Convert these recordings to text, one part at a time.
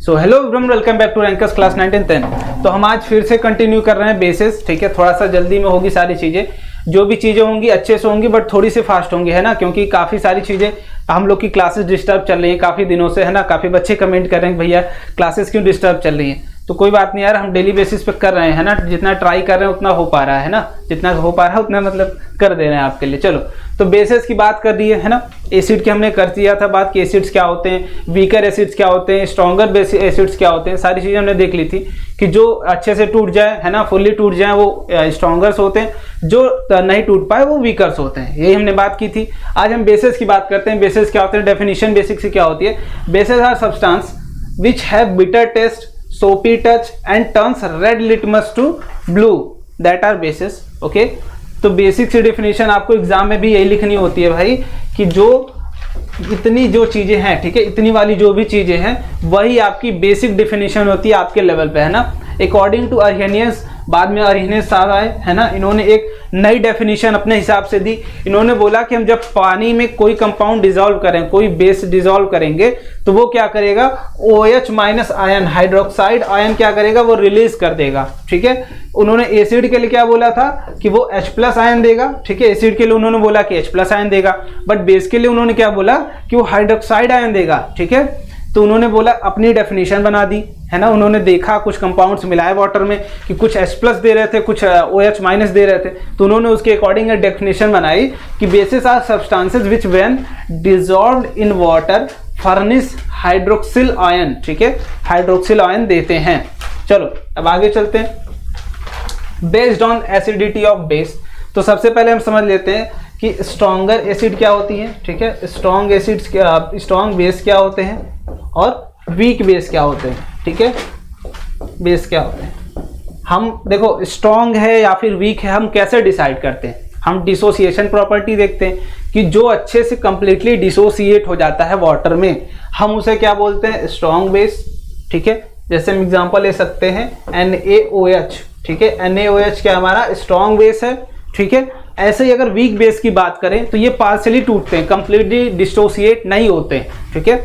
So hello everyone, welcome back to rankers class 1910। तो हम आज फिर से कंटिन्यू कर रहे हैं बेसिस। ठीक है, थोड़ा सा जल्दी में होगी सारी चीज़ें, जो भी चीज़ें होंगी अच्छे से होंगी बट थोड़ी सी फास्ट होंगी, है ना, क्योंकि काफ़ी सारी चीज़ें हम लोग की क्लासेस डिस्टर्ब चल रही हैं काफ़ी दिनों से, है ना। काफ़ी बच्चे कमेंट कर रहे हैं भैया क्लासेस क्यों डिस्टर्ब चल रही हैं। तो कोई बात नहीं यार, हम डेली बेसिस पे कर रहे हैं, है ना। जितना ट्राई कर रहे हैं उतना हो पा रहा है ना, जितना हो पा रहा है उतना मतलब कर दे रहे हैं आपके लिए। चलो, तो बेसिस की बात कर दी है ना। एसिड की हमने कर दिया था बात कि एसिड्स क्या होते हैं, वीकर एसिड्स क्या होते हैं, स्ट्रॉन्गर एसिड्स क्या होते हैं, सारी चीज़ें हमने देख ली थी कि जो अच्छे से टूट जाए, है ना, फुल्ली टूट जाए वो स्ट्रॉन्गर्स होते हैं, जो नहीं टूट पाए वो वीकर्स होते हैं। यही हमने बात की थी। आज हम बेसिस की बात करते हैं। बेसिस क्या होते हैं, डेफिनेशन बेसिक से क्या होती है। Bases are substances which have bitter taste, soapy touch and turns red litmus to blue, that are bases. Okay, तो बेसिक से डेफिनेशन आपको एग्जाम में भी यही लिखनी होती है भाई कि जो इतनी जो चीजें हैं, ठीक है, इतनी वाली जो भी चीजें हैं वही आपकी बेसिक डेफिनेशन होती है आपके लेवल पे, है ना। अकॉर्डिंग टू अर्हेनियस, बाद में अर्हेनियस साहब आए, है ना, इन्होंने एक नई डेफिनेशन अपने हिसाब से दी। इन्होंने बोला कि हम जब पानी में कोई कंपाउंड डिसॉल्व करें, कोई बेस डिसॉल्व करेंगे तो वो क्या करेगा, OH minus ion, hydroxide ion क्या करेगा, वो रिलीज कर देगा। ठीक है, उन्होंने एसिड के लिए क्या बोला था कि वो H+ आयन देगा। ठीक है, एसिड के लिए उन्होंने बोला कि H+ आयन देगा, बट बेस के लिए उन्होंने क्या बोला कि वो हाइड्रोक्साइड आयन देगा। ठीक है, तो उन्होंने बोला, अपनी डेफिनेशन बना दी, है ना। उन्होंने देखा कुछ कंपाउंड्स मिलाए वाटर में कि कुछ H+ दे रहे थे, कुछ OH- दे रहे थे, तो उन्होंने उसके अकॉर्डिंग डेफिनेशन बनाई कि bases are substances which when dissolved in water furnish hydroxyl ion. ठीक है, हाइड्रोक्सिल आयन देते हैं। चलो अब आगे चलते हैं। Based on acidity of base, तो सबसे पहले हम समझ लेते हैं कि स्ट्रॉन्गर एसिड क्या होती है। ठीक है, स्ट्रॉन्ग एसिड्स क्या, स्ट्रॉन्ग बेस क्या होते हैं और वीक बेस क्या होते हैं। ठीक है, बेस क्या होते हैं, हम देखो स्ट्रॉन्ग है या फिर वीक है हम कैसे डिसाइड करते हैं। हम डिसोसिएशन प्रॉपर्टी देखते हैं कि जो अच्छे से कंप्लीटली डिसोसिएट हो जाता है वाटर में, हम उसे क्या बोलते हैं, स्ट्रॉन्ग बेस। ठीक है, जैसे हम एग्जांपल ले सकते हैं NaOH। ठीक है, NaOH क्या हमारा स्ट्रॉन्ग बेस है। ठीक है, ऐसे ही अगर वीक बेस की बात करें तो ये पार्शियली टूटते हैं, कंप्लीटली डिसोसिएट नहीं होते हैं। ठीक है,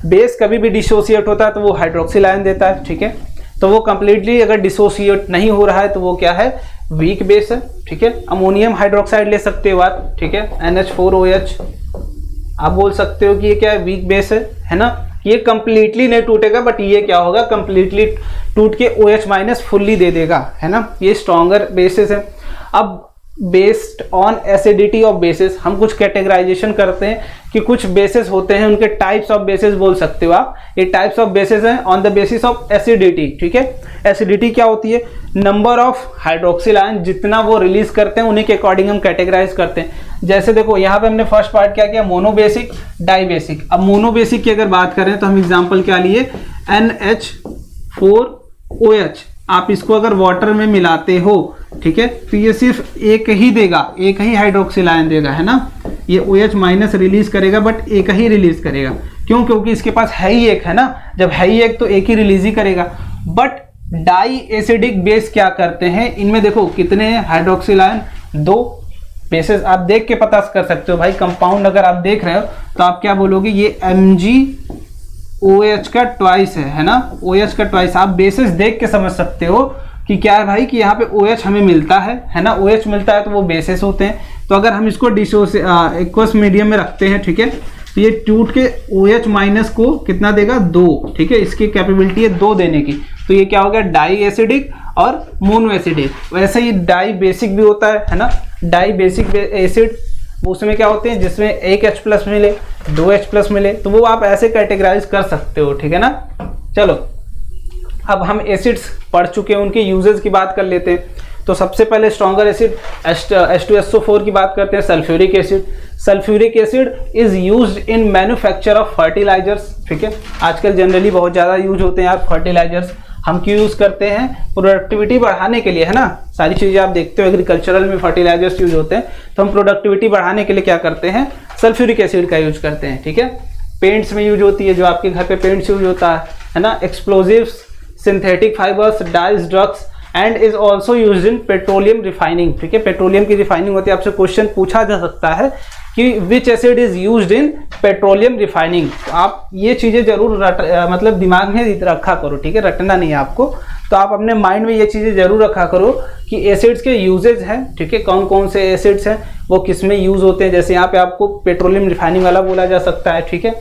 बेस कभी भी डिसोसिएट होता है तो वो हाइड्रोक्सिल आयन देता है। ठीक है, तो वो कंप्लीटली अगर डिसोसिएट नहीं हो रहा है तो वो क्या है, वीक बेस है। ठीक है, अमोनियम हाइड्रोक्साइड ले सकते हो आप। ठीक है, NH4OH, आप बोल सकते हो कि ये क्या है, वीक बेस है ना। ये कंप्लीटली नहीं टूटेगा बट ये क्या होगा, कंप्लीटली टूट के OH- फुल्ली दे देगा, है ना। ये स्ट्रॉन्गर बेसिस है। अब based on acidity of basis हम कुछ कैटेगराइजेशन करते हैं कि कुछ बेसिस होते हैं, उनके टाइप्स ऑफ बेसिस बोल सकते हो आप। ये टाइप्स ऑफ बेसिस हैं on the basis of acidity. ठीक है, एसिडिटी क्या होती है, नंबर ऑफ हाइड्रोक्सिल आयन जितना वो रिलीज करते हैं उन्हीं के अकॉर्डिंग हम कैटेगराइज करते हैं। जैसे देखो यहाँ पे हमने फर्स्ट पार्ट क्या किया, मोनोबेसिक, डाइबेसिक। अब मोनोबेसिक की अगर बात करें तो हम एग्जाम्पल क्या लिए, NH4OH। आप इसको अगर वाटर में मिलाते हो, ठीक है, तो ये सिर्फ एक ही देगा, एक ही हाइड्रोक्सिल आयन देगा, है ना। ये OH- रिलीज करेगा बट एक ही रिलीज करेगा। क्यों, क्योंकि इसके पास है ही एक, है ना। जब है ही एक तो एक ही रिलीज ही करेगा। बट डाई एसिडिक बेस क्या करते हैं, इनमें देखो कितने हैं हाइड्रोक्सिल आयन, 2 बेसिस। आप देख के पता कर सकते हो भाई, कंपाउंड अगर आप देख रहे हो तो आप क्या बोलोगे, ये MgOH का ट्वाइस है ना, OH का ट्वाइस। आप बेसिस देख के समझ सकते हो कि क्या है भाई, कि यहाँ पे OH हमें मिलता है ना, OH मिलता है तो वो बेसिस होते हैं। तो अगर हम इसको एक्वस मीडियम में रखते हैं, ठीक है, तो ये टूट के OH- को कितना देगा, 2। ठीक है, इसकी कैपेबिलिटी है 2 देने की। तो ये क्या हो गया, डाई एसिडिक और मोनो एसिडिक। वैसे ही डाई बेसिक भी होता है ना। डाई बेसिक एसिड उसमें क्या होते हैं, जिसमें एक H+ मिले, 2 H+ मिले, तो वो आप ऐसे कैटेगराइज कर सकते हो। ठीक है ना। चलो अब हम एसिड्स पढ़ चुके हैं, उनके यूजेस की बात कर लेते हैं। तो सबसे पहले स्ट्रॉन्गर एसिड H2SO4 की बात करते हैं, sulphuric acid. Sulphuric acid is used in manufacture of fertilizers. ठीक है, आजकल जनरली बहुत ज़्यादा यूज होते हैं यार फर्टिलाइजर्स। हम क्यों यूज़ करते हैं, प्रोडक्टिविटी बढ़ाने के लिए, है ना। सारी चीज़ें आप देखते हो एग्रीकल्चरल में फर्टिलाइजर्स यूज होते हैं, तो हम प्रोडक्टिविटी बढ़ाने के लिए क्या करते हैं, सल्फ्यूरिक एसिड का यूज करते हैं। ठीक है, पेंट्स में यूज होती है, जो आपके घर पे पेंट्स यूज होता है ना। Explosives, synthetic fibres, dyes, drugs and is also use in petroleum refining. ठीक है, पेट्रोलियम की रिफाइनिंग होती है। आपसे क्वेश्चन पूछा जा सकता है कि विच acid is used in petroleum refining. आप ये चीज़ें जरूर मतलब दिमाग में रखा करो, ठीक है, रटना नहीं है आपको, तो आप अपने माइंड में ये चीज़ें जरूर रखा करो कि एसिड्स के यूजेज हैं, ठीक है, कौन कौन से एसिड्स हैं, वो किस में यूज़ होते हैं। जैसे यहाँ पे आपको पेट्रोलियम रिफाइनिंग वाला बोला जा सकता है, ठीक है,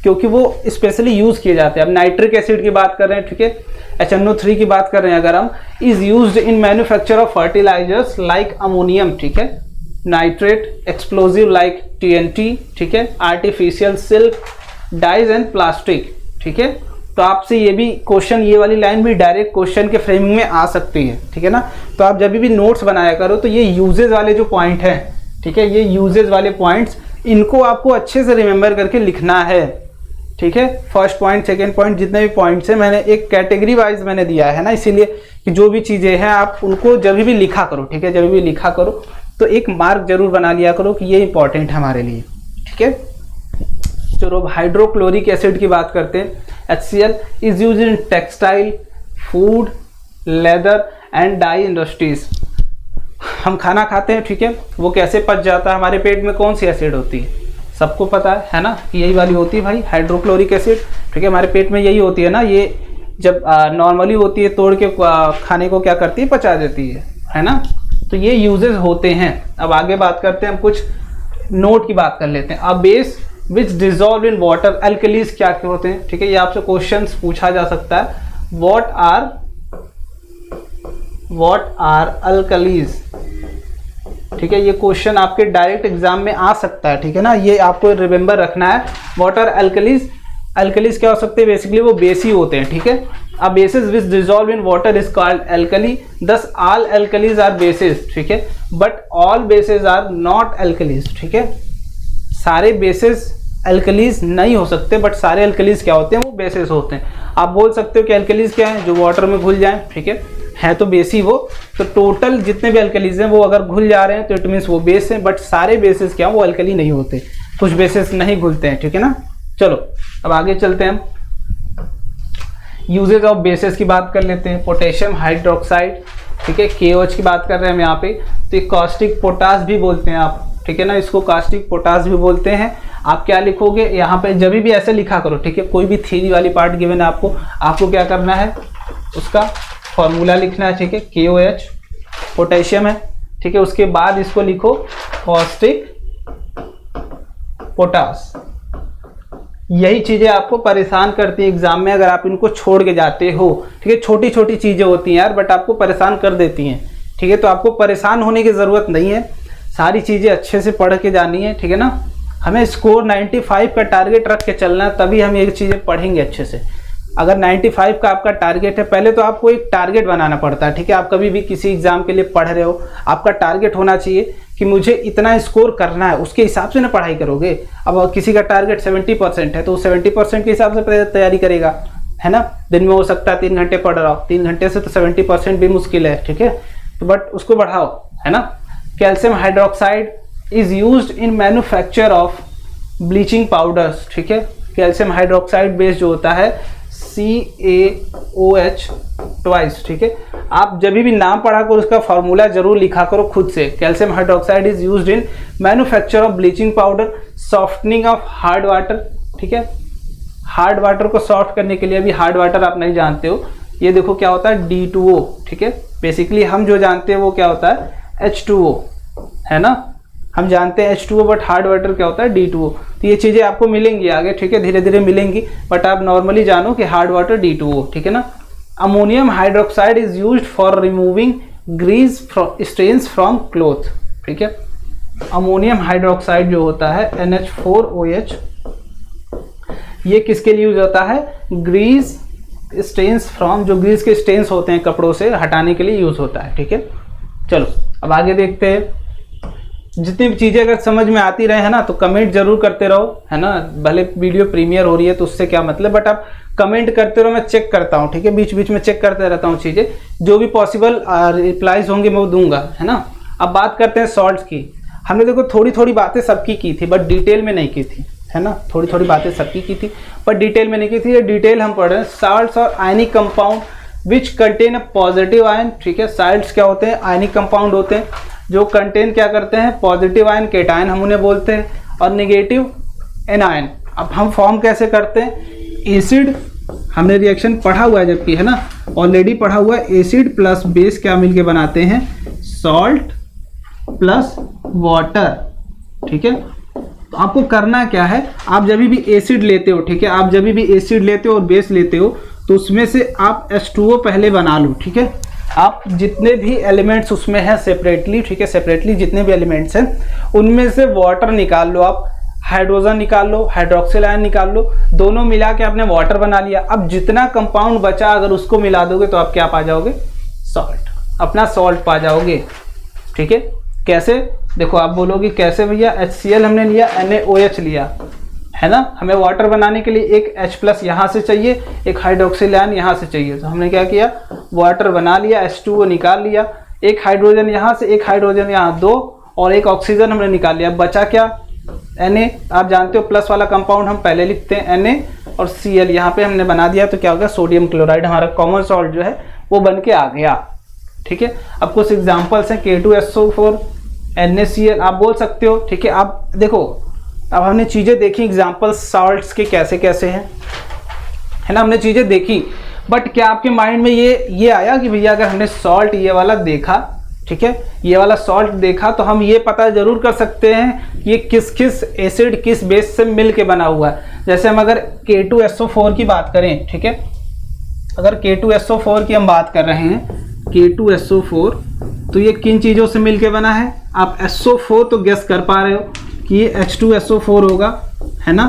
क्योंकि वो स्पेशली यूज़ किए जाते हैं। अब नाइट्रिक एसिड की बात कर रहे हैं, ठीक है, HNO3 की बात कर रहे हैं अगर हम, is used in manufacture of fertilizers like ammonium, ठीक है, नाइट्रेट, एक्सप्लोजिव लाइक TNT, ठीक है, artificial silk, dyes and plastic, ठीक है। तो आपसे ये भी क्वेश्चन, ये वाली लाइन भी डायरेक्ट क्वेश्चन के फ्रेमिंग में आ सकती है, ठीक है ना। तो आप जब भी नोट्स बनाया करो तो ये यूजेज वाले जो पॉइंट हैं, ठीक है, ये यूजेज वाले पॉइंट्स, इनको आपको अच्छे से रिमेंबर करके लिखना है, ठीक है। फर्स्ट पॉइंट, सेकेंड पॉइंट, जितने भी पॉइंट्स हैं मैंने एक कैटेगरी वाइज मैंने दिया है ना, इसीलिए कि जो भी चीज़ें हैं आप उनको जब भी लिखा करो, ठीक है, जब भी लिखा करो तो एक मार्क जरूर बना लिया करो कि ये इंपॉर्टेंट है हमारे लिए, ठीक है। चलो हाइड्रोक्लोरिक एसिड की बात करते हैं। HCl is use in textile, food, leather and dye industries. हम खाना खाते हैं, ठीक है, वो कैसे पच जाता है, हमारे पेट में कौन सी एसिड होती है, सबको पता है ना, कि यही वाली होती है भाई, हाइड्रोक्लोरिक एसिड, ठीक है, हमारे पेट में यही होती है ना। ये जब नॉर्मली होती है, तोड़ के खाने को क्या करती है, पचा देती है ना। तो ये यूजेस होते हैं। अब आगे बात करते हैं, हम कुछ नोट की बात कर लेते हैं। A base which dissolve in water, alkalis क्या क्या होते हैं, ठीक है, ये आपसे क्वेश्चन पूछा जा सकता है। व्हाट आर अल्कलीज, ठीक है, ये क्वेश्चन आपके डायरेक्ट एग्जाम में आ सकता है, ठीक है ना, ये आपको रिमेंबर रखना है। व्हाट आर अल्कलीज, अल्कलीज क्या हो सकते हैं, बेसिकली वो बेस ही होते हैं, ठीक है। A bases which dissolve in water is called alkali, thus all alkalis are bases, ठीक है, but all bases are not alkalis, ठीक है। सारे बेसिस अल्कलीज नहीं हो सकते, बट सारे अल्कलीज क्या होते हैं, वो बेसिस होते हैं। आप बोल सकते हो कि अल्कलीज क्या है, जो वाटर में घुल जाएं, ठीक है तो बेस ही वो। तो टोटल जितने भी अल्कलीज हैं वो अगर घुल जा रहे हैं तो इट मीन्स वो बेस हैं, बट सारे बेसिस क्या वो अल्कली नहीं होते, कुछ बेसिस नहीं घुलते हैं, ठीक है ना। चलो अब आगे चलते हैं, हम यूजेज ऑफ बेसिस की बात कर लेते हैं। पोटेशियम हाइड्रोक्साइड, ठीक है, KOH की बात कर रहे हैं हम यहाँ पे, तो ये कास्टिक पोटास भी बोलते हैं आप, ठीक है ना, इसको कास्टिक पोटास भी बोलते हैं। आप क्या लिखोगे यहाँ पे, जब भी ऐसे लिखा करो, ठीक है, कोई भी थ्योरी वाली पार्ट गिवन है आपको क्या करना है, उसका फॉर्मूला लिखना है, ठीक है, KOH पोटेशियम है, ठीक है, उसके बाद इसको लिखो कास्टिक पोटास। यही चीजें आपको परेशान करती है एग्जाम में अगर आप इनको छोड़ के जाते हो, ठीक है, छोटी छोटी चीजें होती हैं यार, बट आपको परेशान कर देती हैं, ठीक है। तो आपको परेशान होने की जरूरत नहीं है, सारी चीजें अच्छे से पढ़ के जानी है, ठीक है ना। हमें स्कोर 95 का टारगेट रख के चलना है, तभी हम ये चीजें पढ़ेंगे अच्छे से। अगर 95 का आपका टारगेट है, पहले तो आपको एक टारगेट बनाना पड़ता है, ठीक है। आप कभी भी किसी एग्जाम के लिए पढ़ रहे हो, आपका टारगेट होना चाहिए कि मुझे इतना स्कोर करना है, उसके हिसाब से ना पढ़ाई करोगे। अब किसी का टारगेट 70% है तो 70% के हिसाब से तैयारी करेगा, है ना। दिन में हो सकता है 3 घंटे पढ़ रहा हो, 3 घंटे से तो 70% भी मुश्किल है, ठीक है, तो बट उसको बढ़ाओ, है ना। Calcium hydroxide is used in manufacture of bleaching powders, ठीक है। कैल्शियम हाइड्रोक्साइड बेस जो होता है CaOH ट्वाइस, ठीक है। आप जब भी नाम पढ़ा करो उसका फॉर्मूला जरूर लिखा करो खुद से। Calcium hydroxide is used in manufacture of bleaching powder, softening of hard water, ठीक है। हार्ड वाटर को सॉफ्ट करने के लिए, अभी हार्ड वाटर आप नहीं जानते हो, ये देखो क्या होता है D2O, ठीक है। बेसिकली हम जो जानते हैं वो क्या होता है H2O, है ना, हम जानते हैं H2O, बट हार्ड वाटर क्या होता है D2O। तो ये चीज़ें आपको मिलेंगी आगे, ठीक है, धीरे धीरे मिलेंगी, बट आप नॉर्मली जानो कि हार्ड वाटर D2O, ठीक है ना। Ammonium hydroxide is used for removing grease stains from cloth, ठीक है। अमोनियम हाइड्रोक्साइड जो होता है NH4OH, ये किसके लिए यूज होता है, ग्रीस स्टेन्स फ्रॉम, जो ग्रीस के स्टेन्स होते हैं कपड़ों से हटाने के लिए यूज होता है, ठीक है। चलो अब आगे देखते हैं। जितनी भी चीज़ें अगर समझ में आती रहे, है ना, तो कमेंट जरूर करते रहो, है ना। भले वीडियो प्रीमियर हो रही है तो उससे क्या मतलब, बट आप कमेंट करते रहो, मैं चेक करता हूँ, ठीक है, बीच बीच में चेक करते रहता हूँ चीज़ें, जो भी पॉसिबल रिप्लाईज होंगे मैं वो दूंगा, है ना। अब बात करते हैं सॉल्ट्स की। हमने देखो थोड़ी थोड़ी बातें सबकी की थी, बट डिटेल में नहीं की थी, है ना। थोड़ी थोड़ी बातें सबकी की थी, पर डिटेल में नहीं की थी। ये डिटेल हम पढ़ रहे हैं। साल्ट्स और ionic compound which contain a positive ion, ठीक है। साल्ट्स क्या होते हैं, आयनिक कंपाउंड होते हैं जो कंटेन क्या करते हैं, पॉजिटिव आयन, केटायन हम उन्हें बोलते हैं। और नेगेटिव एनायन। अब हम फॉर्म कैसे करते हैं, एसिड, हमने रिएक्शन पढ़ा हुआ है जबकि, है ना, ऑलरेडी पढ़ा हुआ है। एसिड प्लस बेस क्या मिलके बनाते हैं, सॉल्ट प्लस वाटर, ठीक है। तो आपको करना क्या है, आप जब भी एसिड लेते हो, ठीक है, आप जब भी एसिड लेते हो और बेस लेते हो तो उसमें से आप H2O पहले बना लो, ठीक है। आप जितने भी एलिमेंट्स उसमें हैं सेपरेटली, ठीक है, सेपरेटली जितने भी एलिमेंट्स हैं उनमें से वाटर निकाल लो, आप हाइड्रोजन निकाल लो, हाइड्रोक्सिल आयन निकाल लो, दोनों मिला के आपने वाटर बना लिया। अब जितना कंपाउंड बचा अगर उसको मिला दोगे तो आप क्या पा जाओगे, सॉल्ट, अपना सॉल्ट पा जाओगे, ठीक है। कैसे, देखो आप बोलोगे कैसे भैया, HCl हमने लिया, NaOH लिया, है ना, हमें वाटर बनाने के लिए एक H+ यहाँ से चाहिए, एक हाइड्रोक्सिल आयन यहाँ से चाहिए, तो हमने क्या किया, वाटर बना लिया, H2O निकाल लिया, एक हाइड्रोजन यहाँ से, एक हाइड्रोजन यहाँ, 2, और एक ऑक्सीजन हमने निकाल लिया। बचा क्या, Na, आप जानते हो प्लस वाला कंपाउंड हम पहले लिखते हैं Na, और Cl यहाँ पे हमने बना दिया, तो क्या होगा, सोडियम क्लोराइड, हमारा कॉमन सॉल्ट जो है वो बन के आ गया, ठीक है। अब कुछ एग्जांपल्स हैं, K2SO4, NaCl आप बोल सकते हो, ठीक है। आप देखो, अब हमने चीज़ें देखी, एग्जांपल्स सॉल्ट्स के कैसे कैसे हैं, है ना, हमने चीज़ें देखी, बट क्या आपके माइंड में ये आया कि भैया अगर हमने सॉल्ट ये वाला देखा, ठीक है, ये वाला सॉल्ट देखा, तो हम ये पता जरूर कर सकते हैं कि ये किस किस एसिड किस बेस से मिल के बना हुआ है। जैसे हम अगर K2SO4 की बात करें, ठीक है, अगर K2SO4 की हम बात कर रहे हैं, K2SO4, तो ये किन चीज़ों से मिल के बना है, आप SO4 तो गेस कर पा रहे हो कि ये H2SO4 होगा, है ना,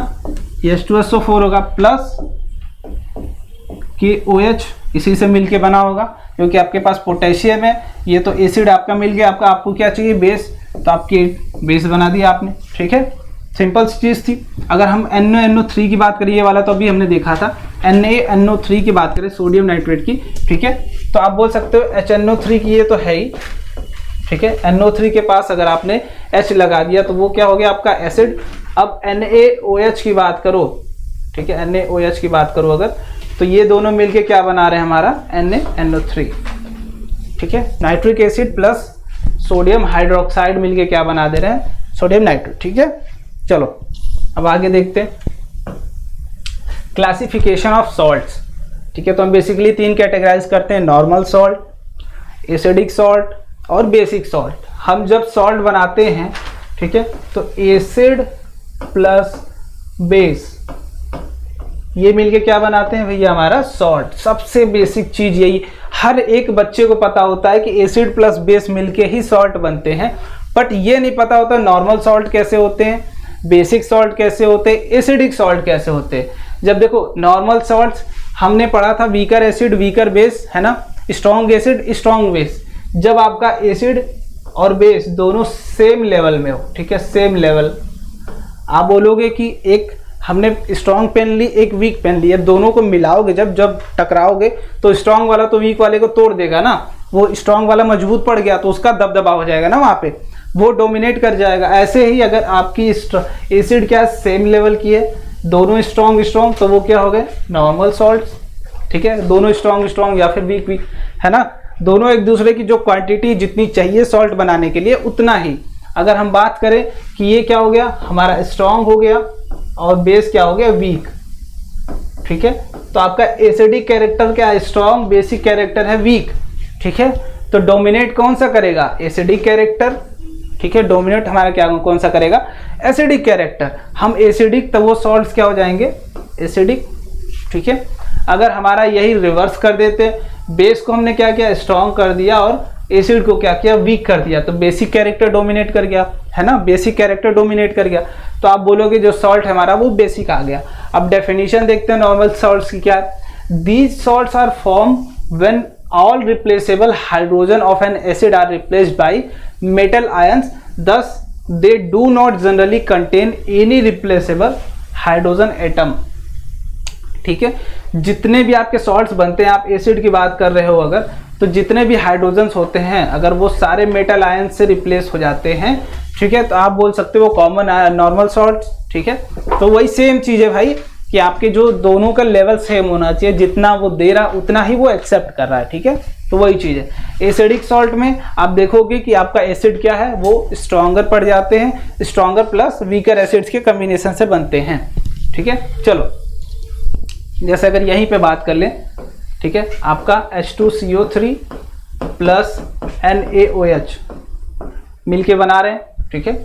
ये H2SO4 होगा, प्लस KOH इसी से मिलके बना होगा, क्योंकि आपके पास पोटेशियम है, ये तो एसिड आपका मिल गया, आपको क्या चाहिए, बेस, तो आपकी बेस बना दिया आपने, ठीक है, सिंपल चीज़ थी। अगर हम NaNO3 की बात करें, ये वाला तो अभी हमने देखा था, NaNO3 की बात करें, सोडियम नाइट्रेट की, ठीक है, तो आप बोल सकते हो HNO3 की, ये तो है ही, ठीक है, NO3 के पास अगर आपने H लगा दिया तो वो क्या हो गया, आपका एसिड। अब NaOH की बात करो, ठीक है, NaOH की बात करो अगर, तो ये दोनों मिलके क्या बना रहे हैं, हमारा NaNO3, ठीक है, nitric acid plus sodium hydroxide मिलके क्या बना दे रहे हैं, सोडियम नाइट्रेट, ठीक है। चलो अब आगे देखते हैं क्लासिफिकेशन ऑफ सॉल्ट्स, ठीक है। तो हम बेसिकली 3 कैटेगराइज करते हैं, नॉर्मल सॉल्ट, एसिडिक सॉल्ट और बेसिक सॉल्ट। हम जब सॉल्ट बनाते हैं, ठीक है, तो एसिड प्लस बेस ये मिलके क्या बनाते हैं भैया, हमारा सॉल्ट। सबसे बेसिक चीज यही, हर एक बच्चे को पता होता है कि एसिड प्लस बेस मिलके ही सॉल्ट बनते हैं, बट ये नहीं पता होता नॉर्मल सॉल्ट कैसे होते हैं, बेसिक सॉल्ट कैसे होते हैं, एसिडिक सॉल्ट कैसे होते हैं। जब देखो नॉर्मल सॉल्ट्स हमने पढ़ा था, वीकर एसिड वीकर बेस, है ना, स्ट्रॉन्ग एसिड स्ट्रॉन्ग बेस। जब आपका एसिड और बेस दोनों सेम लेवल में हो, ठीक है, सेम लेवल, आप बोलोगे कि एक हमने स्ट्रॉन्ग पेन ली, एक वीक पेन ली, दोनों को मिलाओगे, जब टकराओगे तो स्ट्रॉन्ग वाला तो वीक वाले को तोड़ देगा ना, वो स्ट्रॉन्ग वाला मजबूत पड़ गया तो उसका दबदबा हो जाएगा ना, वहाँ पे वो डोमिनेट कर जाएगा। ऐसे ही अगर आपकी एसिड क्या सेम लेवल की है, दोनों स्ट्रॉन्ग तो वो क्या हो गए, नॉर्मल सॉल्ट्स, ठीक है, दोनों स्ट्रॉन्ग या फिर वीक, है ना, दोनों एक दूसरे की जो क्वांटिटी जितनी चाहिए सॉल्ट बनाने के लिए उतना ही। अगर हम बात करें कि ये क्या हो गया, हमारा स्ट्रॉन्ग हो गया और बेस क्या हो गया, वीक, ठीक है, तो आपका एसिडिक कैरेक्टर क्या है, स्ट्रॉन्ग, बेसिक कैरेक्टर है वीक, ठीक है। तो डोमिनेट कौन सा करेगा, एसिडिक कैरेक्टर, ठीक है, डोमिनेट हमारा क्या कौन सा करेगा, एसिडिक कैरेक्टर। हम एसिडिक तो वो सॉल्ट्स क्या हो जाएंगे, एसिडिक, ठीक है। अगर हमारा यही रिवर्स कर देते, बेस को हमने क्या किया, स्ट्रॉन्ग कर दिया और एसिड को क्या किया, वीक कर दिया, तो बेसिक कैरेक्टर डोमिनेट कर गया, है ना, बेसिक कैरेक्टर डोमिनेट कर गया, तो आप बोलोगे जो सॉल्ट है हमारा वो बेसिक आ गया। अब डेफिनेशन देखते हैं नॉर्मल सॉल्ट्स की क्या है। These salts are form when all replaceable hydrogen of an acid are replaced by metal ions, thus they do not generally contain any replaceable hydrogen atom, ठीक है। जितने भी आपके सॉल्ट्स बनते हैं, आप एसिड की बात कर रहे हो अगर, तो जितने भी हाइड्रोजन्स होते हैं अगर वो सारे मेटल आयन से रिप्लेस हो जाते हैं, ठीक है, तो आप बोल सकते हो वो कॉमन नॉर्मल सॉल्ट, ठीक है। तो वही सेम चीज़ है भाई कि आपके जो दोनों का लेवल सेम होना चाहिए, जितना वो दे रहा उतना ही वो एक्सेप्ट कर रहा है, ठीक है। तो वही चीज़ है, एसिडिक सॉल्ट में आप देखोगे कि आपका एसिड क्या है, वो स्ट्रॉन्गर पड़ जाते हैं, स्ट्रॉन्गर प्लस वीकर एसिड्स के कम्बिनेशन से बनते हैं। ठीक है, चलो जैसे अगर यहीं पे बात कर लें, ठीक है, आपका H2CO3 प्लस NaOH मिलके बना रहे हैं। ठीक है,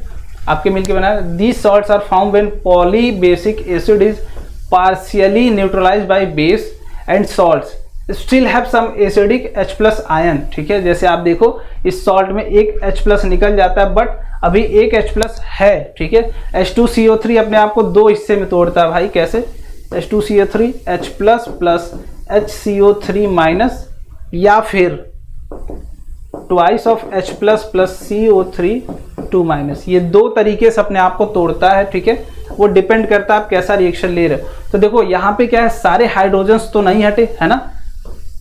आपके मिलके बना रहे हैं। These salts are found when polybasic acid is partially neutralized by base and salts still have some acidic H+ ion. ठीक है, जैसे आप देखो इस सॉल्ट में एक H+ निकल जाता है बट अभी एक H+ है। ठीक है, H2CO3 अपने आप को दो हिस्से में तोड़ता है भाई, कैसे, H2CO3 H+ plus HCO3 minus, या फिर twice of H+ plus CO3 2 minus, ये दो तरीके से अपने आप को तोड़ता है। ठीक है, वो डिपेंड करता है आप कैसा रिएक्शन ले रहे हो। तो देखो यहाँ पे क्या है, सारे हाइड्रोजन्स तो नहीं हटे, है ना।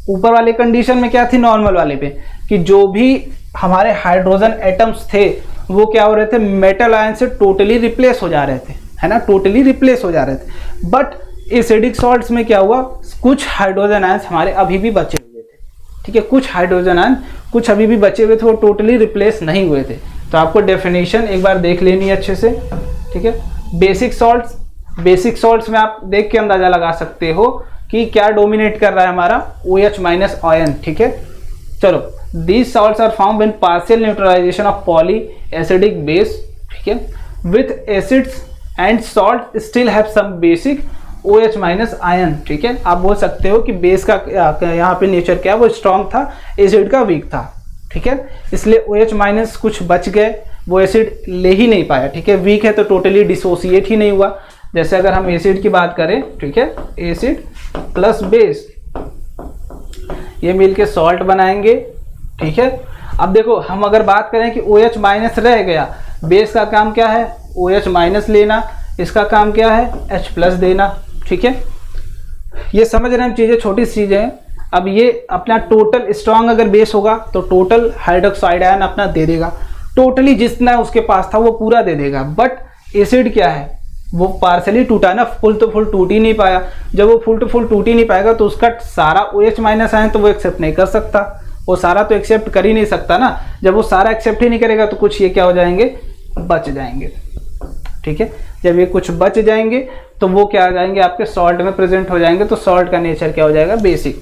ऊपर वाले कंडीशन में क्या थी, नॉर्मल वाले पे, कि जो भी हमारे हाइड्रोजन एटम्स थे वो क्या हो रहे थे, मेटल आयन से टोटली रिप्लेस हो जा रहे थे, है ना, टोटली रिप्लेस हो जा रहे थे। बट एसिडिक सॉल्ट्स में क्या हुआ, कुछ हाइड्रोजन आयन हमारे अभी भी बचे हुए थे। ठीक है, कुछ हाइड्रोजन आयन कुछ अभी भी बचे हुए थे, वो टोटली रिप्लेस नहीं हुए थे। तो आपको डेफिनेशन एक बार देख लेनी है अच्छे से। ठीक है, बेसिक सॉल्ट्स में आप देख के अंदाजा लगा सकते हो कि क्या डोमिनेट कर रहा है हमारा, OH- आयन। ठीक है, चलो, these salts are found when partial neutralization of poly acidic base. ठीक है, with acids and salt still have some basic OH- ion. ठीक है, आप बोल सकते हो कि बेस का यहाँ पे नेचर क्या है, वो स्ट्रॉन्ग था, एसिड का वीक था। ठीक है, इसलिए OH- कुछ बच गए, वो एसिड ले ही नहीं पाया। ठीक है, वीक है तो टोटली डिसोसिएट ही नहीं हुआ। जैसे अगर हम एसिड की बात करें, ठीक है, एसिड प्लस बेस, ये मिलके सॉल्ट बनाएंगे। ठीक है, अब देखो हम अगर बात करें कि OH- रह गया, बेस का काम क्या है, OH- लेना, इसका काम क्या है, H+ देना। ठीक है, ये समझ रहे हैं हम, चीज़ें छोटी सी चीज़ें हैं। अब ये अपना टोटल स्ट्रॉन्ग अगर बेस होगा तो टोटल हाइड्रोक्साइड आयन अपना दे देगा, टोटली जितना उसके पास था वो पूरा दे देगा। बट एसिड क्या है, वो पार्सली टूटा ना, फुल तो फुल टूट ही नहीं पाया। जब वो फुल तो फुल टूट ही नहीं पाएगा तो उसका सारा OH- आयन तो वो एक्सेप्ट नहीं कर सकता, वो सारा तो एक्सेप्ट कर ही नहीं सकता ना। जब वो सारा एक्सेप्ट ही नहीं करेगा तो कुछ ये क्या हो जाएंगे, बच जाएंगे। ठीक है, जब ये कुछ बच जाएंगे तो वो क्या आ जाएंगे, आपके सॉल्ट में प्रेजेंट हो जाएंगे। तो सॉल्ट का नेचर क्या हो जाएगा, बेसिक।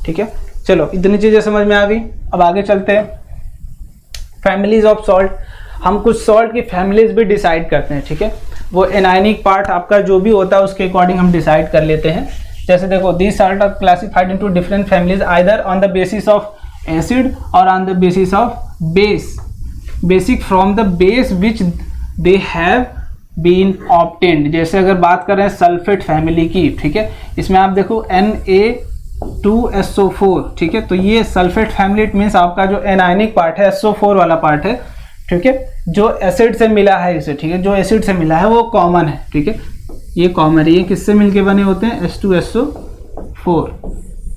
ठीक है, चलो इतनी चीजें समझ में आ गई। अब आगे चलते हैं, फैमिलीज ऑफ सॉल्ट। हम कुछ सॉल्ट की फैमिलीज भी डिसाइड करते हैं। ठीक है, वो एनायनिक पार्ट आपका जो भी होता है उसके अकॉर्डिंग हम डिसाइड कर लेते हैं। जैसे देखो, these salt are classified into different families either on the basis of acid और on the basis of base, basic from the base which they have been obtained. जैसे अगर बात करें सल्फेट फैमिली की, ठीक है, इसमें आप देखो Na2SO4। ठीक है, तो ये सल्फेट फैमिली, इट मीन्स आपका जो एनायनिक पार्ट है, SO4 वाला पार्ट है। ठीक है, जो एसिड से मिला है इसे, ठीक है, जो एसिड से मिला है वो कॉमन है। ठीक है, ये कॉमन है, ये किससे मिलके बने होते हैं, H2SO4।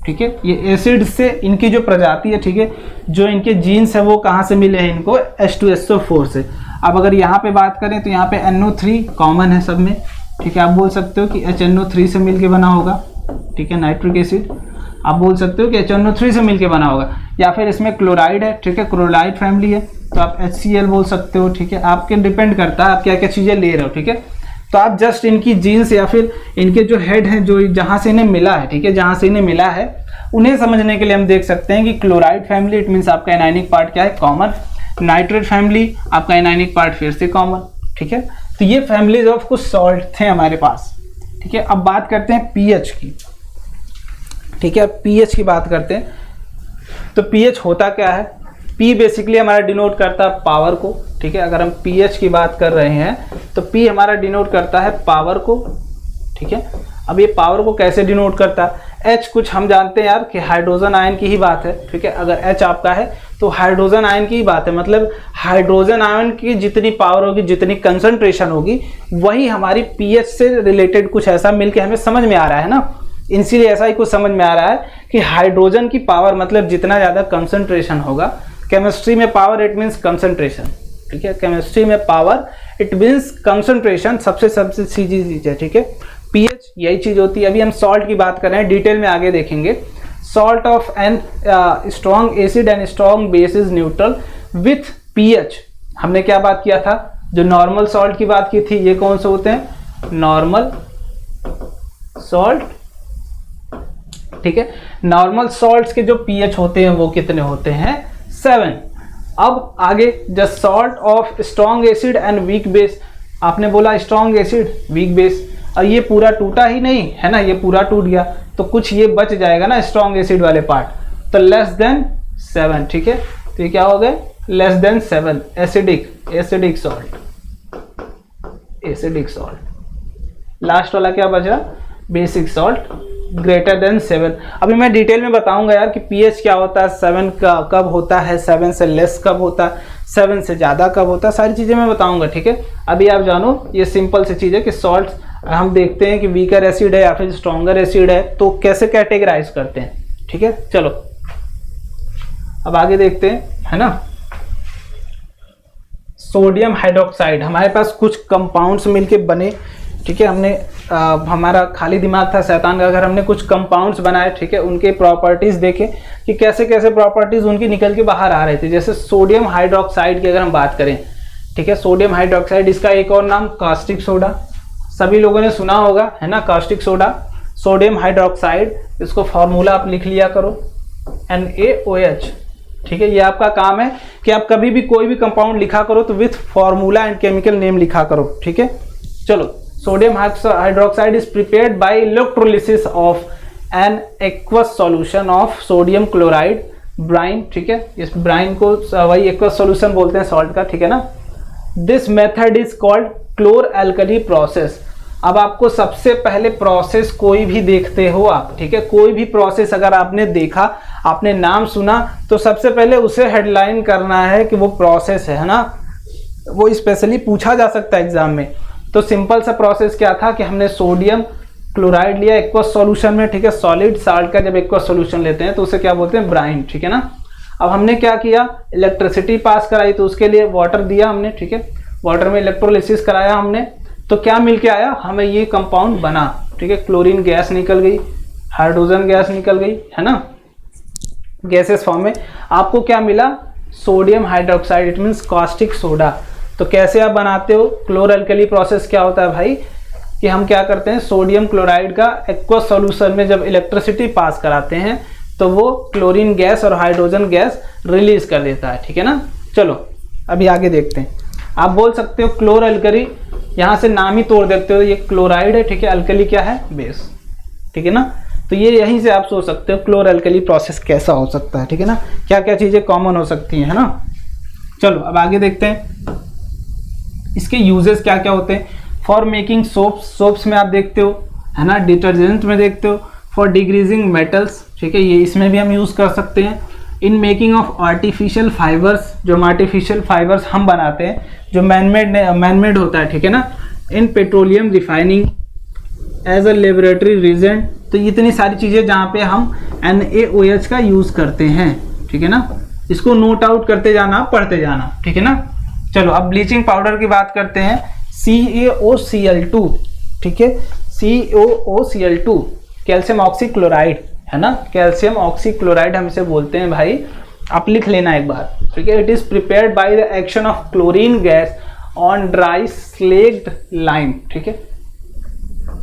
ठीक है, ये एसिड से इनकी जो प्रजाति है, ठीक है, जो इनके जीन्स है वो कहाँ से मिले हैं इनको, H2SO4 से। अब अगर यहाँ पे बात करें तो यहाँ पे NO3 कॉमन है सब में। ठीक है, आप बोल सकते हो कि HNO3 से मिलके बना होगा। ठीक है, नाइट्रिक एसिड आप बोल सकते हो कि HNO3 से मिलके बना होगा, या फिर इसमें क्लोराइड है। ठीक है, क्लोराइड फैमिली है तो आप HCl बोल सकते हो। ठीक है, आपके डिपेंड करता है आप क्या क्या चीज़ें ले रहे हो। ठीक है, तो आप जस्ट इनकी जीन्स या फिर इनके जो हेड हैं, जो जहाँ से इन्हें मिला है, ठीक है, जहाँ से इन्हें मिला है, उन्हें समझने के लिए हम देख सकते हैं कि क्लोराइड फैमिली, इट मीन्स आपका एनायनिक पार्ट क्या है, कॉमन। नाइट्रेट फैमिली, आपका एनायनिक पार्ट फिर से कॉमन। ठीक है, तो ये फैमिलीज ऑफ कुछ सॉल्ट थे हमारे पास। ठीक है, अब बात करते हैं पीएच की। ठीक है, पीएच की बात करते हैं तो पीएच होता क्या है, पी बेसिकली हमारा डिनोट करता है पावर को। ठीक है, अगर हम पीएच की बात कर रहे हैं तो पी हमारा डिनोट करता है पावर को। ठीक है, अब ये पावर को कैसे डिनोट करता है, एच कुछ हम जानते हैं यार कि हाइड्रोजन आयन की ही बात है। ठीक है, अगर एच आपका है तो हाइड्रोजन आयन की ही बात है, मतलब हाइड्रोजन आयन की जितनी पावर होगी, जितनी कंसंट्रेशन होगी, वही हमारी पीएच से रिलेटेड कुछ ऐसा मिलके हमें समझ में आ रहा है ना। इसीलिए ऐसा ही कुछ समझ में आ रहा है कि हाइड्रोजन की पावर मतलब जितना ज़्यादा कंसंट्रेशन होगा, केमिस्ट्री में पावर इट मीन्स कंसंट्रेशन। ठीक है, केमिस्ट्री में पावर इट मीन्स कंसंट्रेशन, सबसे सीधी चीज़ है। ठीक है, पीएच यही चीज़ होती है। अभी हम सॉल्ट की बात कर रहे हैं, डिटेल में आगे देखेंगे। Salt of an strong acid and strong base is neutral with pH. हमने क्या बात किया था, जो नॉर्मल सॉल्ट की बात की थी, ये कौन से होते हैं, नॉर्मल सॉल्ट, ठीक है। नॉर्मल सॉल्ट्स के जो पीएच होते हैं वो कितने होते हैं, 7। अब आगे the salt of strong acid and weak base, आपने बोला स्ट्रॉन्ग एसिड वीक बेस, और ये पूरा टूटा ही नहीं है ना, ये पूरा टूट गया तो कुछ ये बच जाएगा ना स्ट्रॉन्ग एसिड वाले पार्ट, तो लेस देन 7, ठीक है। तो ये क्या हो गए, less than 7 acidic salt, acidic salt. Last वाला क्या बचा, बेसिक सॉल्ट ग्रेटर देन 7। अभी मैं डिटेल में बताऊंगा यार कि पीएच क्या होता है, 7 का कब होता है, 7 से लेस कब होता है, 7 से ज़्यादा कब होता है, सारी चीज़ें मैं बताऊंगा, ठीक है। अभी आप जानो ये सिंपल सी चीज़ है कि सॉल्ट हम देखते हैं कि वीकर एसिड है या फिर स्ट्रॉन्गर एसिड है तो कैसे कैटेगराइज करते हैं, ठीक है। चलो अब आगे देखते हैं, है ना। सोडियम हाइड्रोक्साइड, हमारे पास कुछ कंपाउंड्स मिलके बने, ठीक है। हमने हमारा खाली दिमाग था शैतान का, अगर हमने कुछ कंपाउंड्स बनाए, ठीक है, उनके प्रॉपर्टीज देखे कि कैसे कैसे प्रॉपर्टीज उनकी निकल के बाहर आ रहे थे। जैसे सोडियम हाइड्रोक्साइड की अगर हम बात करें, ठीक है, सोडियम हाइड्रोक्साइड, इसका एक और नाम कास्टिक सोडा, सभी लोगों ने सुना होगा, है ना, कास्टिक सोडा, सोडियम हाइड्रोक्साइड। इसको फॉर्मूला आप लिख लिया करो, NaOH, ठीक है। ये आपका काम है कि आप कभी भी कोई भी कंपाउंड लिखा करो तो with formula and chemical name लिखा करो, ठीक है। चलो, sodium hydroxide is prepared by electrolysis of an aqueous solution of sodium chloride brine, ठीक है। इस ब्राइन को वही एक्वस सॉल्यूशन बोलते हैं सॉल्ट का, ठीक है ना। This method is called chlor alkali process. अब आपको सबसे पहले प्रोसेस कोई भी देखते हो आप, ठीक है, कोई भी प्रोसेस अगर आपने देखा, आपने नाम सुना, तो सबसे पहले उसे हेडलाइन करना है कि वो प्रोसेस है ना। वो स्पेशली पूछा जा सकता है एग्जाम में। तो सिंपल सा प्रोसेस क्या था कि हमने सोडियम क्लोराइड लिया एक्वस सॉल्यूशन में, ठीक है। सॉलिड साल्ट का जब एक्वस सॉल्यूशन लेते हैं तो उसे क्या बोलते हैं, ब्राइन, ठीक है ना। अब हमने क्या किया, इलेक्ट्रिसिटी पास कराई, तो उसके लिए वाटर दिया हमने, ठीक है। वाटर में इलेक्ट्रोलिसिस कराया हमने, तो क्या मिल के आया, हमें ये कंपाउंड बना, ठीक है। क्लोरीन गैस निकल गई, हाइड्रोजन गैस निकल गई, है ना, गैसेस फॉर्म में। आपको क्या मिला, sodium hydroxide, it means caustic soda. तो कैसे आप बनाते हो, क्लोर एल्कली प्रोसेस क्या होता है भाई, कि हम क्या करते हैं, सोडियम क्लोराइड का एक्वस सॉल्यूशन में जब इलेक्ट्रिसिटी पास कराते हैं तो वो क्लोरीन गैस और हाइड्रोजन गैस रिलीज कर देता है, ठीक है ना। चलो अभी आगे देखते हैं। आप बोल सकते हो क्लोर एल्कली, यहाँ से नाम ही तोड़ देते हो, ये क्लोराइड है, ठीक है, अल्कली क्या है, बेस, ठीक है ना। तो ये यहीं से आप सोच सकते हो क्लोर एल्कली प्रोसेस कैसा हो सकता है, ठीक है ना, क्या क्या चीज़ें कॉमन हो सकती हैं, है ना। चलो अब आगे देखते हैं इसके यूजेस क्या क्या होते हैं। फॉर मेकिंग सोप्स, सोप्स में आप देखते हो, है ना, डिटर्जेंट में देखते हो। फॉर डिग्रीजिंग मेटल्स, ठीक है, ये इसमें भी हम यूज़ कर सकते हैं। In making of artificial fibres, जो हम आर्टिफिशियल फाइबर्स हम बनाते हैं, जो मैनमेड होता है, ठीक है ना। In petroleum refining as a laboratory reagent, तो इतनी सारी चीज़ें जहाँ पे हम NaOH का यूज़ करते हैं, ठीक है ना। इसको नोट आउट करते जाना, पढ़ते जाना, ठीक है ना। चलो अब ब्लीचिंग पाउडर की बात करते हैं, CaOCl2, ठीक है, CaOCl2 कैल्शियम ऑक्सीक्लोराइड, है ना, कैल्शियम ऑक्सीक्लोराइड हम इसे बोलते हैं भाई, आप लिख लेना एक बार, ठीक है। It is prepared by the action of chlorine gas on dry slaked lime, ठीक है।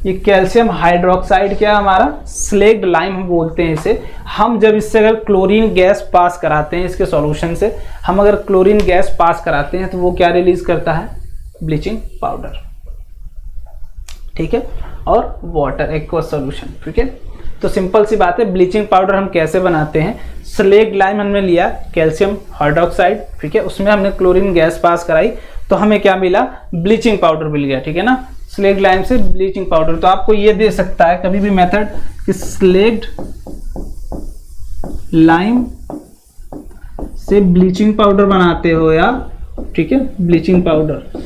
ये कैल्शियम हाइड्रोक्साइड क्या है हमारा, स्लेग्ड लाइम हम बोलते हैं इसे। हम जब इससे अगर क्लोरीन गैस पास कराते हैं, इसके सॉल्यूशन से हम अगर क्लोरीन गैस पास कराते हैं तो वो क्या रिलीज करता है, ब्लीचिंग पाउडर, ठीक है, और वाटर एक्वस सॉल्यूशन, ठीक है। तो सिंपल सी बात है, ब्लीचिंग पाउडर हम कैसे बनाते हैं, स्लेग्ड लाइम हमने लिया, कैल्शियम हाइड्रोक्साइड, ठीक है, उसमें हमने क्लोरीन गैस पास कराई तो हमें क्या मिला, ब्लीचिंग पाउडर मिल गया, ठीक है ना। स्लेग्ड लाइम से ब्लीचिंग पाउडर, तो आपको ये दे सकता है कभी भी मेथड कि स्लेग्ड लाइम से ब्लीचिंग पाउडर बनाते हो या, ठीक है, ब्लीचिंग पाउडर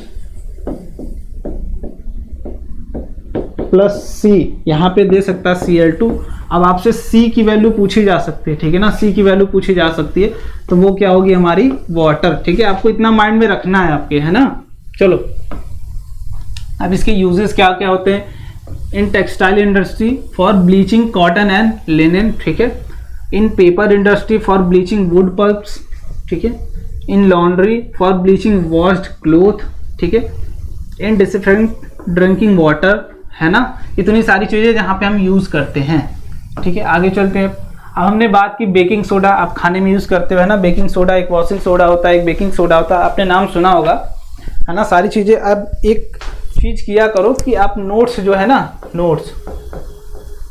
प्लस C, यहाँ पे दे सकता है Cl2। अब आपसे C की वैल्यू पूछी जा सकती है, ठीक है ना, C की वैल्यू पूछी जा सकती है, तो वो क्या होगी हमारी, वाटर, ठीक है। आपको इतना माइंड में रखना है आपके, है ना। चलो अब इसके यूजेस क्या क्या होते हैं। In textile industry for bleaching cotton and linen, ठीक है। In paper industry for bleaching wood pulps, ठीक है, in laundry for bleaching washed cloth, ठीक है, इन डिसिफिकेंट ड्रिंकिंग वाटर, है ना। इतनी सारी चीज़ें जहाँ पे हम यूज़ करते हैं, ठीक है। आगे चलते हैं। अब हमने बात की बेकिंग सोडा, आप खाने में यूज़ करते हो, है ना। बेकिंग सोडा एक वॉशिंग सोडा होता है, एक बेकिंग सोडा होता है, आपने नाम सुना होगा, है ना। सारी चीज़ें अब एक चीज़ किया करो कि आप नोट्स जो है ना, नोट्स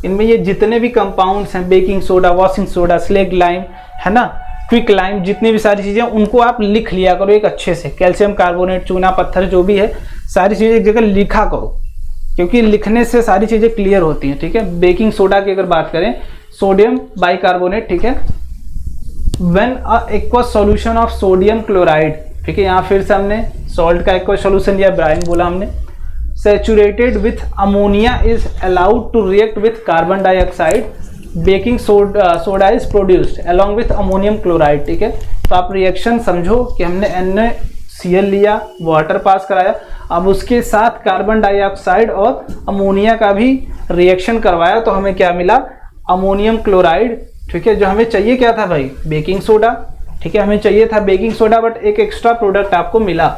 इनमें ये जितने भी कंपाउंड्स हैं, baking soda, washing soda, slaked lime, है ना, क्विक लाइम, जितनी भी सारी चीज़ें उनको आप लिख लिया करो एक अच्छे से। कैल्शियम कार्बोनेट, चूना पत्थर, जो भी है सारी चीज़ें एक जगह लिखा करो, क्योंकि लिखने से सारी चीज़ें क्लियर होती हैं, ठीक है। बेकिंग सोडा की अगर बात करें, सोडियम बाइकार्बोनेट, ठीक है, when a aqueous solution of sodium chloride, ठीक है, यहाँ फिर से हमने सॉल्ट का एक्वस सॉल्यूशन या ब्राइन बोला हमने, saturated with ammonia is allowed to react with carbon dioxide, baking soda is produced along with ammonium chloride, ठीक है। तो आप रिएक्शन समझो कि हमने NaCl लिया, वाटर पास कराया, अब उसके साथ कार्बन डाइऑक्साइड और अमोनिया का भी रिएक्शन करवाया, तो हमें क्या मिला, अमोनियम क्लोराइड, ठीक है। जो हमें चाहिए क्या था भाई, बेकिंग सोडा, ठीक है, हमें चाहिए था बेकिंग सोडा, बट एक एक्स्ट्रा प्रोडक्ट आपको मिला,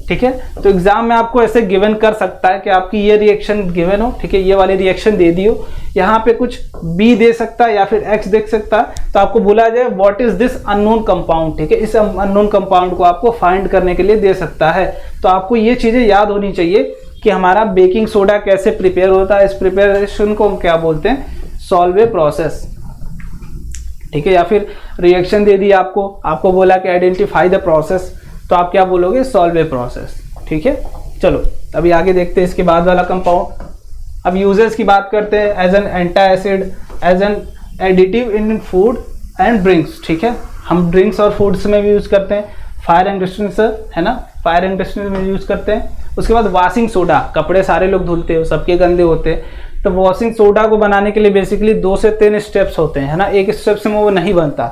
ठीक है। तो एग्जाम में आपको ऐसे गिवन कर सकता है कि आपकी ये रिएक्शन गिवन हो, ठीक है, ये वाली रिएक्शन दे दी हो, यहाँ पे कुछ B दे सकता है या फिर X देख सकता है, तो आपको बोला जाए what is this unknown compound, ठीक है। इस अननोन कंपाउंड को आपको फाइंड करने के लिए दे सकता है। तो आपको ये चीज़ें याद होनी चाहिए कि हमारा बेकिंग सोडा कैसे प्रिपेयर होता है। इस प्रिपेरेशन को हम क्या बोलते हैं, सॉल्वे प्रोसेस, ठीक है। या फिर रिएक्शन दे दी आपको बोला कि आइडेंटिफाई द प्रोसेस, तो आप क्या बोलोगे, सॉल्वे प्रोसेस, ठीक है। चलो अभी आगे देखते हैं इसके बाद वाला कंपाउंड। अब यूजेस की बात करते हैं, as an antacid, as an additive in food and drinks, ठीक है। हम ड्रिंक्स और फूड्स में भी यूज करते हैं, फायर एक्सटिंग्विशर, है ना, फायर एक्सटिंग्विशर में यूज करते हैं। उसके बाद वॉशिंग सोडा, कपड़े सारे लोग धुलते हो, सबके गंदे होते हैं, तो वॉशिंग सोडा को बनाने के लिए बेसिकली 2 से 3 स्टेप्स होते हैं, है ना। एक स्टेप से वो नहीं बनता,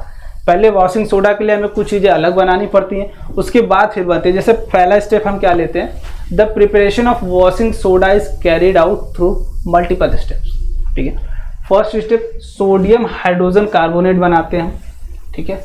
पहले वॉशिंग सोडा के लिए हमें कुछ चीज़ें अलग बनानी पड़ती हैं, उसके बाद फिर बनती है। जैसे पहला स्टेप हम क्या लेते हैं, the preparation of washing soda is carried out through multiple steps, ठीक है। First step, sodium hydrogen carbonate बनाते हैं, ठीक है,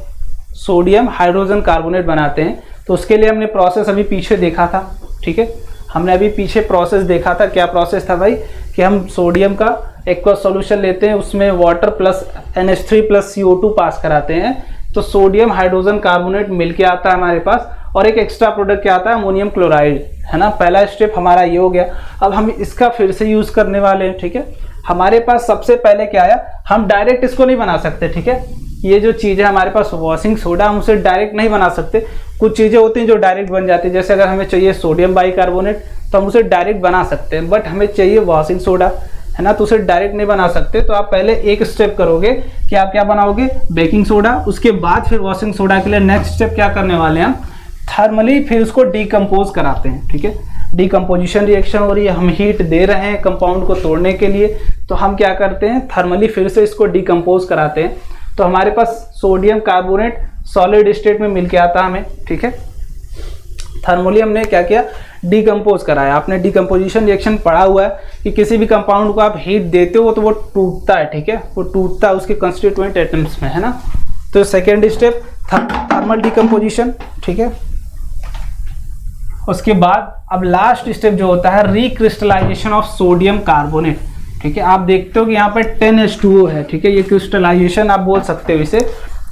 सोडियम हाइड्रोजन कार्बोनेट बनाते हैं। तो उसके लिए हमने प्रोसेस अभी पीछे देखा था, ठीक है, हमने अभी पीछे प्रोसेस देखा था। क्या प्रोसेस था भाई, कि हम सोडियम का एक्वस सॉल्यूशन लेते हैं, उसमें water plus NH3 plus CO2 पास कराते हैं, तो सोडियम हाइड्रोजन कार्बोनेट मिलके आता है हमारे पास, और एक एक्स्ट्रा प्रोडक्ट क्या आता है, अमोनियम क्लोराइड, है ना। पहला स्टेप हमारा ये हो गया। अब हम इसका फिर से यूज करने वाले हैं, ठीक है। हमारे पास सबसे पहले क्या आया, हम डायरेक्ट इसको नहीं बना सकते, ठीक है। ये जो चीज़ है हमारे पास वॉशिंग सोडा, हम उसे डायरेक्ट नहीं बना सकते। कुछ चीज़ें होती हैं जो डायरेक्ट बन जाती है, जैसे अगर हमें चाहिए सोडियम बाइकार्बोनेट तो हम उसे डायरेक्ट बना सकते हैं, बट हमें चाहिए वॉशिंग सोडा, है ना, तो उसे डायरेक्ट नहीं बना सकते। तो आप पहले एक स्टेप करोगे कि आप क्या बनाओगे, बेकिंग सोडा, उसके बाद फिर वॉशिंग सोडा के लिए नेक्स्ट स्टेप क्या करने वाले हैं, थर्मली फिर उसको डिकम्पोज कराते हैं, ठीक है। डिकम्पोजिशन रिएक्शन हो रही है, हम हीट दे रहे हैं कंपाउंड को तोड़ने के लिए, तो हम क्या करते हैं, थर्मली फिर से इसको डिकम्पोज कराते हैं। तो हमारे पास सोडियम कार्बोनेट सॉलिड स्टेट में मिलके आता है हमें, ठीक है। थर्मली हमने क्या किया, डिकम्पोज कराया। आपने डिकम्पोजिशन रिएक्शन पढ़ा हुआ है कि किसी भी कंपाउंड को आप हीट देते हो तो वो टूटता है, ठीक है, वो टूटता है उसके कंस्टिट्यूएंट एटम्स में, है ना। तो सेकेंड स्टेप थर्मल डिकम्पोजिशन, ठीक है। उसके बाद अब लास्ट स्टेप जो होता है, रिक्रिस्टलाइजेशन ऑफ सोडियम कार्बोनेट, ठीक है। आप देखते हो कि यहाँ पे 10H2O है, ठीक है, ये क्रिस्टलाइजेशन आप बोल सकते हो इसे।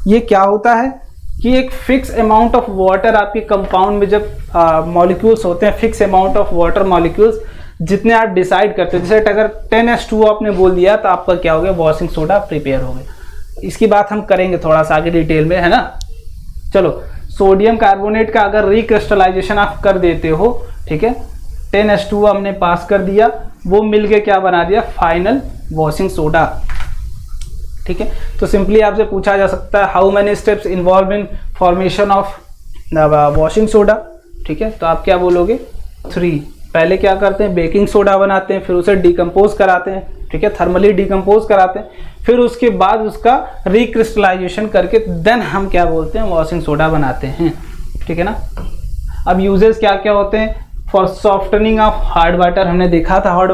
ये क्या होता है कि एक फिक्स अमाउंट ऑफ वाटर आपके कंपाउंड में जब मॉलिक्यूल्स होते हैं, fix amount of water molecules जितने आप डिसाइड करते हो, जैसे अगर 10H2O आपने बोल दिया तो आपका क्या हो गया, वॉशिंग सोडा प्रिपेयर हो गया। इसकी बात हम करेंगे थोड़ा सा आगे डिटेल में, है ना। चलो, सोडियम कार्बोनेट का अगर रिक्रिस्टलाइजेशन आप कर देते हो, ठीक है, 10H2O हमने पास कर दिया, वो मिल के क्या बना दिया, फाइनल वॉशिंग सोडा, ठीक है। तो सिंपली आपसे पूछा जा सकता है, how many steps involve in formation of washing soda, ठीक है। तो आप क्या बोलोगे, 3। पहले क्या करते हैं, बेकिंग सोडा बनाते हैं, फिर उसे डिकम्पोज कराते हैं, ठीक है, थर्मली डिकम्पोज कराते हैं, फिर उसके बाद उसका रिक्रिस्टलाइजेशन करके देन हम क्या बोलते हैं, वॉशिंग सोडा बनाते हैं, ठीक है ना। अब यूजेस क्या क्या होते हैं, for softening of hard water, हमने देखा था हार्ड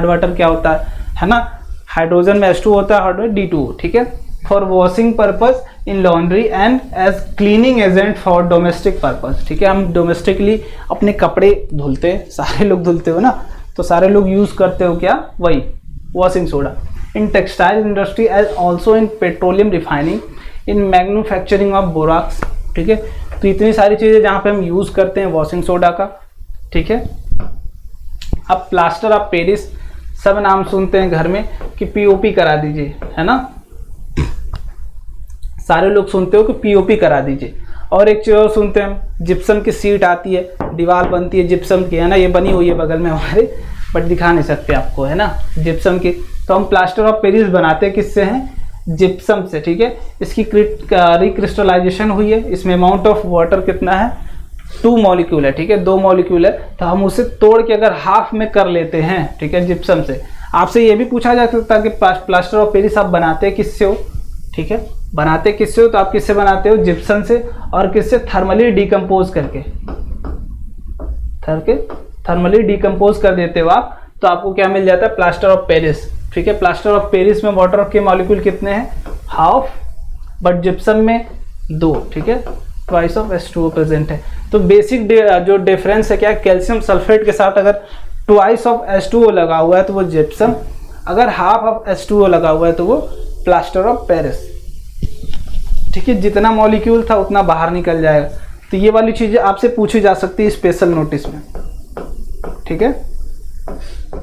वाटर क्या होता है ना, हाइड्रोजन में H2 होता है, हार्ड में D2, ठीक है। For washing purpose in laundry and as cleaning agent for domestic purpose. ठीक है, हम डोमेस्टिकली अपने कपड़े धुलते हैं, सारे लोग धुलते हो ना, तो सारे लोग यूज़ करते हो क्या, वही washing soda. In textile industry as also in petroleum refining, in manufacturing of borax. ठीक है, तो इतनी सारी चीज़ें जहाँ पे हम यूज़ करते हैं वॉशिंग सोडा का। ठीक है, अब प्लास्टर ऑफ पेरिस, सब नाम सुनते हैं घर में कि पीओपी करा दीजिए, है ना, सारे लोग सुनते हो कि पीओपी करा दीजिए। और एक चीज़ और सुनते हैं हम, जिप्सम की सीट आती है, दीवार बनती है जिप्सम की, है ना, ये बनी हुई है बगल में हमारे, बट दिखा नहीं सकते आपको, है ना, जिप्सम की। तो हम प्लास्टर ऑफ पेरिस बनाते हैं किससे हैं, जिप्सम से। ठीक है, इसकी रिक्रिस्टलाइजेशन हुई है, इसमें अमाउंट ऑफ वाटर कितना है, 2 मॉलिक्यूल है। ठीक है, 2 मॉलिक्यूल है, तो हम उसे तोड़ के अगर हाफ में कर लेते हैं, ठीक है, जिप्सम से। आपसे ये भी पूछा जा सकता है कि प्लास्टर ऑफ पेरिस आप बनाते किससे हो। ठीक है, बनाते किससे हो, तो आप किससे बनाते हो, जिप्सम से, और किससे, थर्मली डिकम्पोज करके, थर्मली डिकम्पोज कर देते हो आप, तो आपको क्या मिल जाता है, प्लास्टर ऑफ पेरिस। ठीक है, प्लास्टर ऑफ पेरिस में वाटर के मॉलिक्यूल कितने हैं, हाफ, बट जिप्सम में 2। ठीक है, ट्वाइस ऑफ H2O प्रेजेंट है। तो बेसिक जो डिफरेंस है क्या, कैल्शियम सल्फेट के साथ अगर ट्वाइस ऑफ H2O लगा हुआ है तो वो जिप्सम, अगर हाफ ऑफ H2O लगा हुआ है तो वो प्लास्टर ऑफ पेरिस। ठीक है, जितना मॉलिक्यूल था उतना बाहर निकल जाएगा। तो ये वाली चीज़ें आपसे पूछी जा सकती है स्पेशल नोटिस में। ठीक है,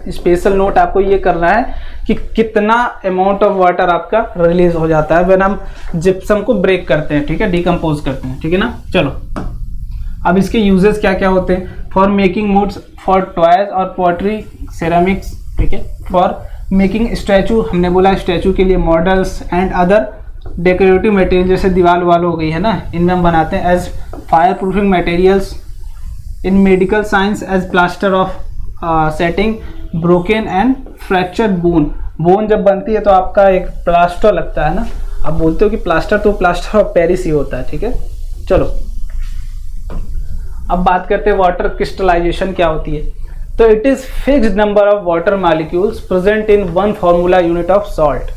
स्पेशल नोट आपको ये करना है कि कितना अमाउंट ऑफ वाटर आपका रिलीज हो जाता है व्हेन हम जिप्सम को ब्रेक करते हैं। ठीक है, डिकम्पोज करते हैं। ठीक है ना, चलो अब इसके यूजेस क्या क्या होते हैं, for making woods, for toys और पॉटरी, सेरामिक्स। ठीक है, फॉर मेकिंग स्टैचू, हमने बोला स्टैचू के लिए models and other decorative material, जैसे दीवार वाल हो गई है ना, इनमें हम बनाते हैं। As fire proofing materials, in medical science as plaster of setting broken and fracture bone जब बनती है तो आपका एक प्लास्टर लगता है ना, आप बोलते हो कि प्लास्टर, तो प्लास्टर ऑफ पेरिस ही होता है। ठीक है, चलो अब बात करते हैं वाटर क्रिस्टलाइजेशन क्या होती है। तो it is fixed number of water molecules present in 1 formula unit of salt.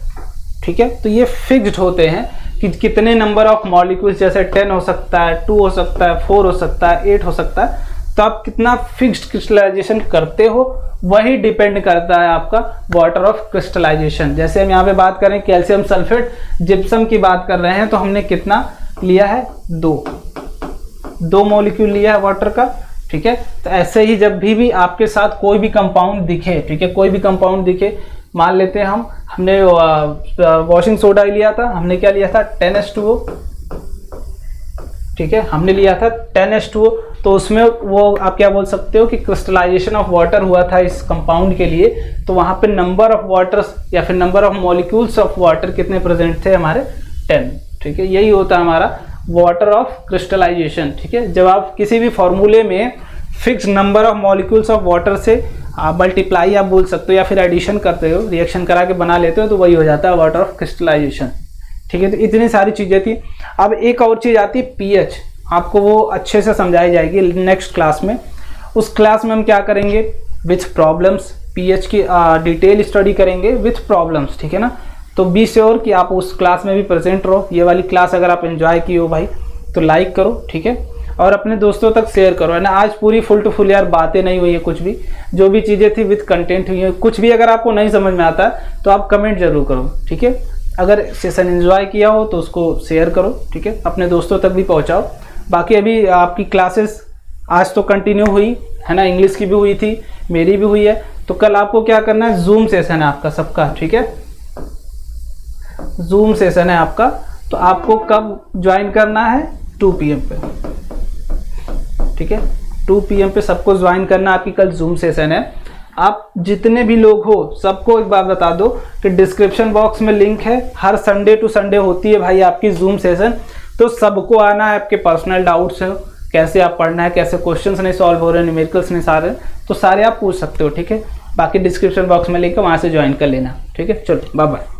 ठीक है, तो ये फिक्स्ड होते हैं कि कितने नंबर ऑफ मॉलिक्यूल्स, जैसे 10 हो सकता है, 2 हो सकता है, 4 हो सकता है, 8 हो सकता है, तो आप कितना फिक्स्ड क्रिस्टलाइजेशन करते हो वही डिपेंड करता है आपका वाटर ऑफ क्रिस्टलाइजेशन। जैसे हम यहाँ पे बात करें कैल्शियम सल्फेट, जिप्सम की बात कर रहे हैं, तो हमने कितना लिया है, 2 मॉलिक्यूल लिया है वाटर का। ठीक है, तो ऐसे ही जब भी आपके साथ कोई भी कंपाउंड दिखे, ठीक है, कोई भी कंपाउंड दिखे, मान लेते हैं हमने वॉशिंग सोडा लिया था, हमने क्या लिया था, 10H2O। ठीक है, हमने लिया था 10H2O, तो उसमें वो आप क्या बोल सकते हो कि क्रिस्टलाइजेशन ऑफ वाटर हुआ था इस कंपाउंड के लिए, तो वहाँ पे नंबर ऑफ वाटर्स या फिर number of molecules of water कितने प्रेजेंट थे, हमारे 10। ठीक है, यही होता है हमारा वाटर ऑफ क्रिस्टलाइजेशन। ठीक है, जब आप किसी भी फॉर्मूले में fix number of molecules of water से मल्टीप्लाई आप बोल सकते हो या फिर एडिशन करते हो, रिएक्शन करा के बना लेते हो, तो वही हो जाता है वाटर ऑफ क्रिस्टलाइजेशन। ठीक है, तो इतनी सारी चीज़ें थी। अब एक और चीज़ आती है पीएच, आपको वो अच्छे से समझाई जाएगी नेक्स्ट क्लास में। उस क्लास में हम क्या करेंगे, विथ प्रॉब्लम्स, पीएच की डिटेल स्टडी करेंगे विथ प्रॉब्लम्स। ठीक है ना, तो बी श्योर कि आप उस क्लास में भी प्रेजेंट रहो। ये वाली क्लास अगर आप एंजॉय की हो भाई तो लाइक करो, ठीक है, और अपने दोस्तों तक शेयर करो, है ना। आज पूरी फुल टू फुल यार बातें नहीं हुई है, कुछ भी जो भी चीज़ें थी विथ कंटेंट हुई है। कुछ भी अगर आपको नहीं समझ में आता है तो आप कमेंट जरूर करो, ठीक है। अगर सेशन एंजॉय किया हो तो उसको शेयर करो, ठीक है, अपने दोस्तों तक भी पहुंचाओ। बाकी अभी आपकी क्लासेस आज तो कंटिन्यू हुई है ना, इंग्लिश की भी हुई थी, मेरी भी हुई है। तो कल आपको क्या करना है, जूम सेशन है आपका सबका, ठीक है, जूम सेशन है आपका। तो आपको कब ज्वाइन करना है, 2 PM पे, ठीक है, 2 PM पे सबको ज्वाइन करना। आपकी कल जूम सेशन है। आप जितने भी लोग हो सबको एक बात बता दो कि डिस्क्रिप्शन बॉक्स में लिंक है, हर संडे टू संडे होती है भाई आपकी जूम सेशन। तो सबको आना है, आपके पर्सनल डाउट्स है, कैसे आप पढ़ना है, कैसे क्वेश्चंस नहीं सॉल्व हो रहे, न्यूमेरिकल्स नहीं सारे, तो सारे आप पूछ सकते हो, ठीक है। बाकी डिस्क्रिप्शन बॉक्स में लिंक है, वहाँ से ज्वाइन कर लेना, ठीक है। चलो बाय बाय।